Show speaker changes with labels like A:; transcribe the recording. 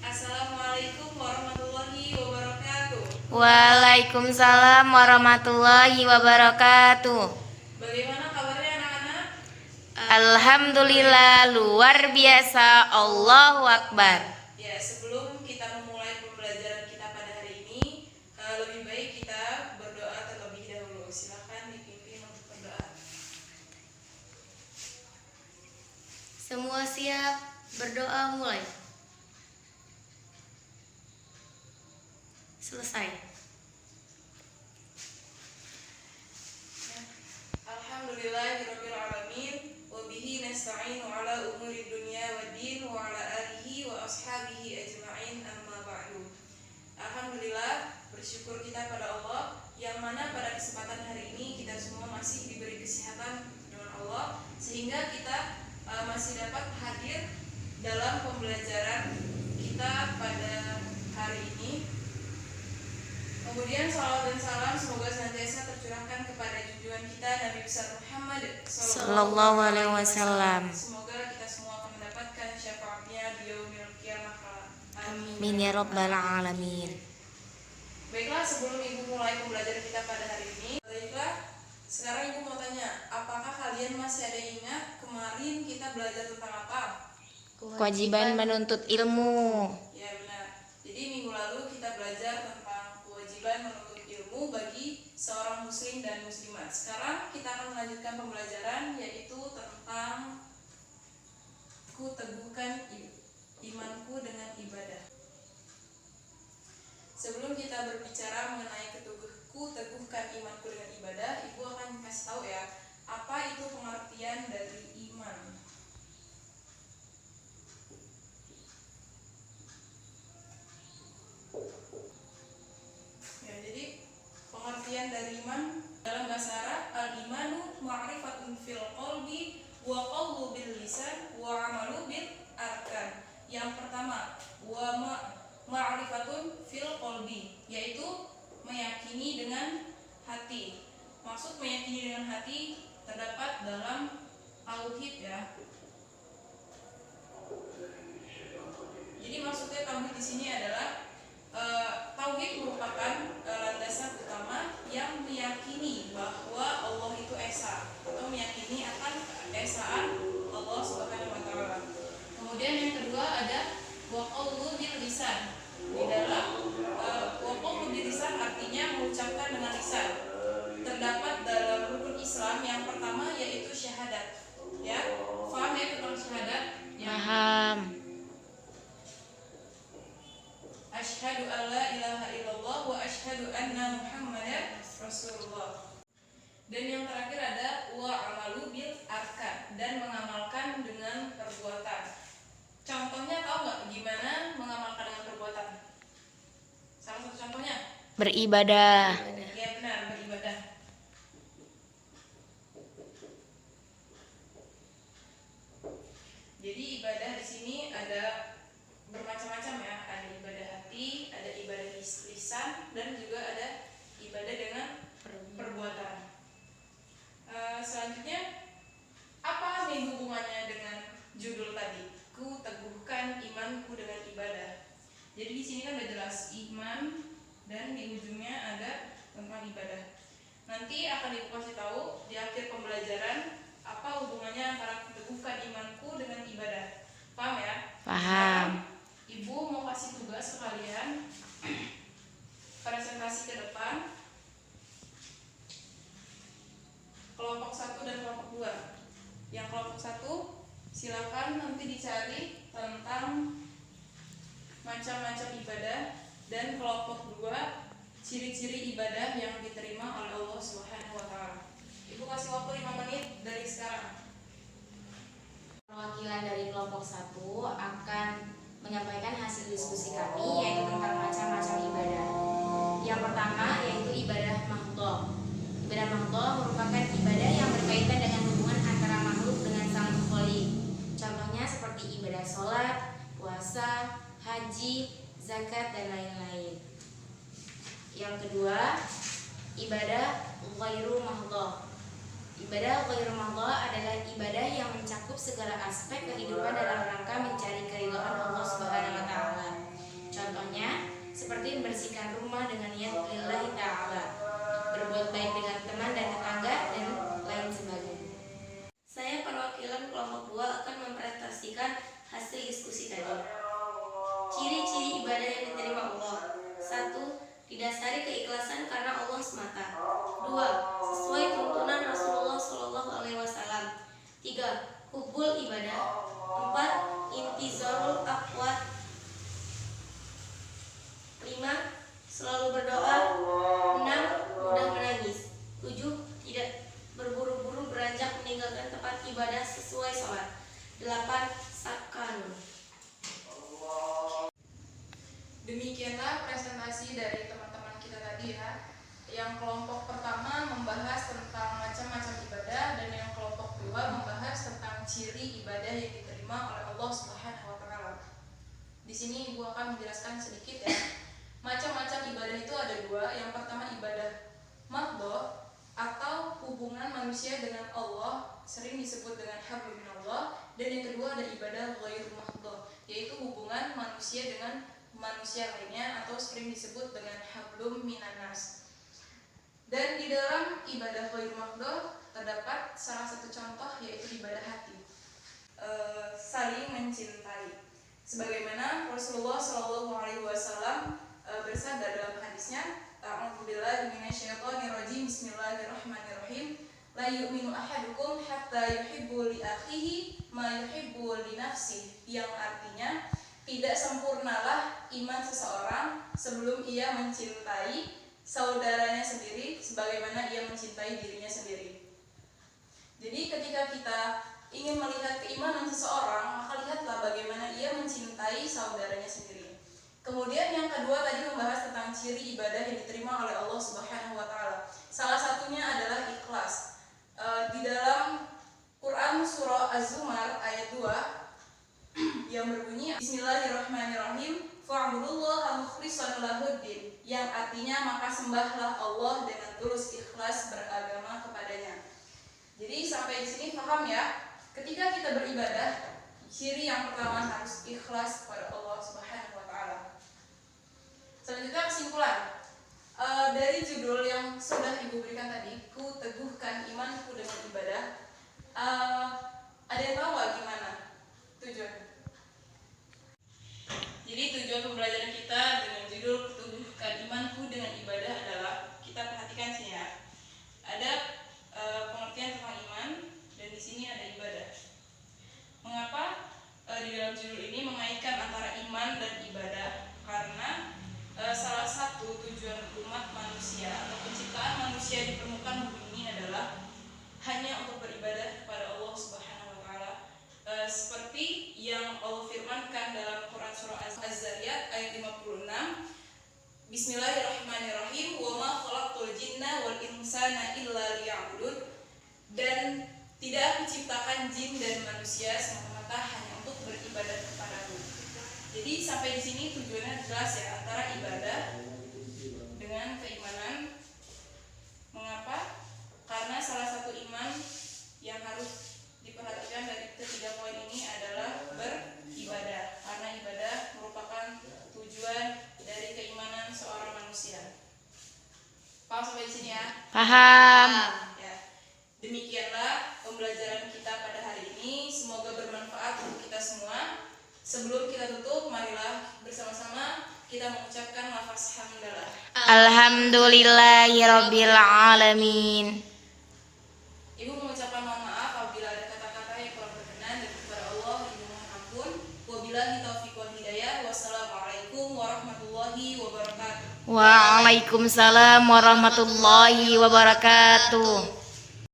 A: Assalamualaikum warahmatullahi wabarakatuh.
B: Waalaikumsalam warahmatullahi wabarakatuh.
A: Bagaimana kabarnya anak-anak?
B: Alhamdulillah luar biasa. Allahu Akbar.
A: Ya, sebelum kita memulai pembelajaran kita pada hari ini, lebih baik kita berdoa terlebih dahulu. Silakan dipimpin untuk berdoa.
B: Semua siap, berdoa mulai. Selesai.
A: Alhamdulillahirabbil alamin wa bihi nasta'inu ala umuri dunya waddin wa ala alihi wa ashabihi ajma'in amma ba'du. Alhamdulillah, bersyukur kita pada Allah yang mana pada kesempatan hari ini kita semua masih diberi kesehatan dengan Allah sehingga kita masih dapat hadir dalam pembelajaran kita pada hari ini. Kemudian salawat dan salam semoga senantiasa tercurahkan kepada junjungan kita Nabi besar Muhammad
B: Sallallahu alaihi wasallam.
A: Semoga kita semua akan mendapatkan syafaatnya di yaumil qiyamah.
B: Amin ya rabbal alamin.
A: Baiklah, sebelum Ibu mulai pembelajaran kita pada hari ini, sekarang Ibu mau tanya, apakah kalian masih ada ingat kemarin kita belajar tentang apa?
B: Kewajiban menuntut ilmu.
A: Ya benar. Jadi minggu lalu kita belajar tentang kewajiban menuntut ilmu bagi seorang muslim dan muslimat. Sekarang kita akan melanjutkan pembelajaran yaitu tentang ku teguhkan imanku dengan ibadah. Sebelum kita berbicara mengenai ku teguhkan imanku dengan ibadah, Ibu akan kasih tahu ya, apa itu pengertian dari iman. Ya, jadi pengertian dari iman dalam bahasa Arab, al-imanu ma'rifatun fil qalbi wa qawlu bil lisan wa amalu bil arkan. Yang pertama, ma'rifatun fil qalbi, yaitu meyakini dengan hati. Maksud meyakini dengan hati terdapat dalam tauhid ya. Jadi maksudnya tauhid di sini adalah tauhid merupakan landasan utama yang meyakini bahwa Allah itu esa atau meyakini akan keesaan Allah Subhanahu wa taala. Kemudian yang kedua ada waqaulu bil lisan. Di dalam waqaulu bil lisan artinya mengucapkan dengan lisan. Terdapat dalam rukun Islam yang pertama yaitu syahadat. Ya, paham ya tentang syahadat?
B: Paham.
A: Asyhadu an la ilaha illallah wa asyhadu anna Muhammadar Rasulullah. Dan yang terakhir ada wa amalu bil arkan, dan mengamalkan dengan perbuatan. Contohnya tahu nggak gimana mengamalkan dengan perbuatan? Salah satu contohnya?
B: Beribadah.
A: Ya benar, beribadah. Jadi ibadah di sini ada bermacam-macam ya, ada ibadah hati, ada ibadah lisan, dan juga ada ibadah dengan perbuatan. Selanjutnya, apa nih hubungannya dengan judul tadi? Ku teguhkan imanku dengan ibadah. Jadi di sini kan udah jelas iman, dan di ujungnya ada tentang ibadah. Nanti akan Ibu kasih tahu di akhir pembelajaran apa hubungannya antara ku teguhkan imanku dengan ibadah. Paham ya?
B: Paham.
A: Ibu mau kasih tugas ke kalian, presentasi ke depan, kelompok 1 dan kelompok 2. Yang kelompok 1 silakan nanti dicari tentang macam-macam ibadah, dan kelompok 2 ciri-ciri ibadah yang diterima oleh Allah Subhanahu wa taala. Ibu kasih waktu 5 menit dari sekarang.
B: Perwakilan dari kelompok 1 akan menyampaikan hasil diskusi kami yaitu tentang macam-macam ibadah. Yang pertama yaitu ibadah mahdhah. Ibadah mahdhah merupakan ibadah yang berkaitan dengan hubungan antara makhluk dengan sang khaliq. Contohnya seperti ibadah sholat, puasa, haji, zakat, dan lain-lain. Yang kedua, ibadah ghairu mahdhah. Ibadah ghairu mahdhah adalah ibadah yang mencakup segala aspek kehidupan dalam rangka mencari keridhaan Allah Subhanahu wa taala. hasil diskusi tadi. Ciri-ciri ibadah yang diterima Allah. 1. Didasari keikhlasan karena Allah semata. 2. Sesuai tuntunan Rasulullah SAW. 3. Hubbul ibadah. 4. Intizarul aqwat. 5. Selalu berdoa. 6. Mudah menangis. 7. Tidak berburu-buru beranjak meninggalkan tempat ibadah sesuai sholat. 8. Sakanun.
A: Demikianlah presentasi dari teman-teman kita tadi ya. Yang kelompok pertama membahas tentang macam-macam ibadah, dan yang kelompok kedua membahas tentang ciri ibadah yang diterima oleh Allah Subhanahu wa taala. Di sini Ibu akan menjelaskan sedikit ya. Macam-macam ibadah itu ada dua. Yang pertama ibadah mahdhah atau hubungan manusia dengan Allah, sering disebut dengan hablum minallah, dan yang kedua ada ibadah ghairu mahdhah, yaitu hubungan manusia dengan manusia lainnya atau sering disebut dengan hablum minannas. Dan di dalam ibadah ghairu mahdhah terdapat salah satu contoh, yaitu ibadah hati, saling mencintai. Sebagaimana Rasulullah SAW bersabda dalam hadisnya, A'udzubillahi minasyaitonirrajim, Bismillahirrahmanirrahim. La yu'minu ahadukum hatta yuhibbu li akhihi ma yuhibbu li nafsihi. Yang artinya, tidak sempurnalah iman seseorang sebelum ia mencintai saudaranya sendiri sebagaimana ia mencintai dirinya sendiri. Jadi ketika kita ingin melihat keimanan seseorang, maka lihatlah bagaimana ia mencintai saudaranya sendiri. Kemudian yang kedua tadi membahas tentang ciri ibadah yang diterima oleh Allah Subhanahu wa taala. Salah satunya adalah ikhlas. Di dalam Quran surah Az-Zumar ayat 2 yang berbunyi Bismillahirrahmanirrahim, fa'budullaha mukhlishan lahuddin, yang artinya maka sembahlah Allah dengan tulus ikhlas beragama kepadanya. Jadi sampai di sini paham ya? Ketika kita beribadah, ciri yang pertama harus ikhlas kepada Allah Subhanahu wa taala. Selanjutnya kesimpulan. Dari judul yang sudah Ibu berikan tadi, ku teguhkan imanku dengan ibadah. Ada yang tahu nggak gimana tujuan? Jadi tujuan pembelajaran kita dengan judul Teguhkan Imanku dengan Ibadah adalah, kita perhatikan sini ya. Ada pengertian tentang iman, dan di sini ada ibadah. Mengapa di dalam judul ini mengaitkan antara iman dan ibadah? Karena salah satu tujuan umat manusia atau penciptaan manusia di permukaan bumi ini adalah hanya untuk beribadah kepada Allah Subhanahu wa taala. Seperti yang Allah firmankan dalam Quran surah Az-Zariyat ayat 56, Bismillahirrahmanirrahim, wa ma khalaqtul jinna wal insana illa liya'budun, dan tidak aku ciptakan jin dan manusia semata-mata hanya untuk beribadah kepadaku. Jadi sampai di sini tujuannya jelas ya, antara ibadah dengan keimanan. Mengapa? Karena salah satu iman yang harus diperhatikan dari ketiga poin ini adalah beribadah, karena ibadah merupakan tujuan dari keimanan seorang manusia. Paham sampai di sini ya?
B: Paham.
A: Ya. Demikianlah pembelajaran kita pada hari ini. Semoga bermanfaat untuk kita semua. Sebelum kita tutup, marilah bersama-sama kita mengucapkan lafaz hamdalah.
B: Alhamdulillahirabbil alamin.
A: Ibu mengucapkan mohon maaf apabila ada kata-kata yang kurang berkenan, dan kepada Allah Ibu mohon ampun. Wabillahi taufiq wal hidayah. Wassalamualaikum warahmatullahi wabarakatuh.
B: Waalaikumsalam warahmatullahi wabarakatuh.